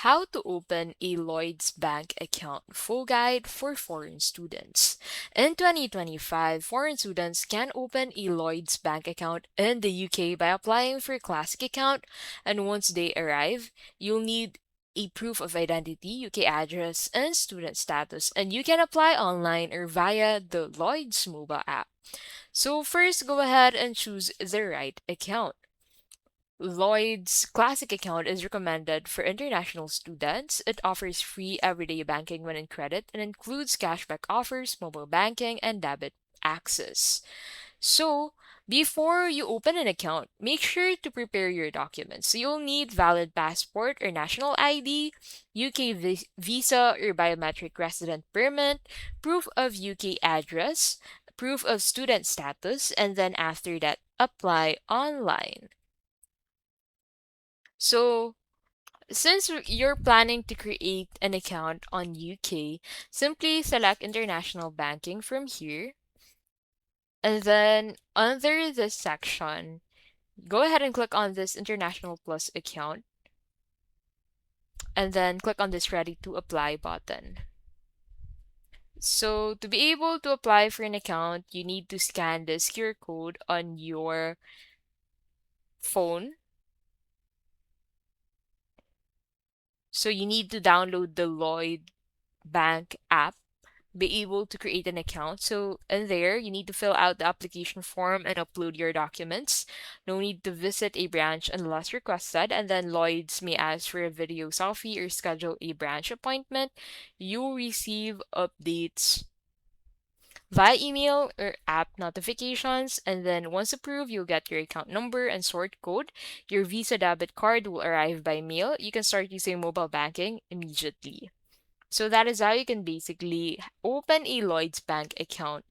How to open a Lloyds Bank account full guide for foreign students. In 2025, foreign students can open a Lloyds Bank account in the UK by applying for a classic account, and once they arrive, you'll need a proof of identity, UK address, and student status, and you can apply online or via the Lloyds mobile app. So first, go ahead and choose the right account. Lloyd's Classic account is recommended for international students. It offers free everyday banking when in credit and includes cashback offers, mobile banking, and debit access. So, before you open an account, make sure to prepare your documents. So, you'll need valid passport or national ID, UK visa or biometric resident permit, proof of UK address, proof of student status, and then after that, apply online. So, since you're planning to create an account on UK, simply select international banking from here. And then under this section, go ahead and click on this International Plus account. And then click on this Ready to Apply button. So to be able to apply for an account, you need to scan this QR code on your phone. So you need to download the Lloyd Bank app, be able to create an account. So in there, you need to fill out the application form and upload your documents. No need to visit a branch unless requested. And then Lloyds may ask for a video selfie or schedule a branch appointment. You'll receive updates via email or app notifications, and then once approved, you'll get your account number and sort code. Your Visa debit card will arrive by mail. You can start using mobile banking immediately. So that is how you can basically open a Lloyds Bank account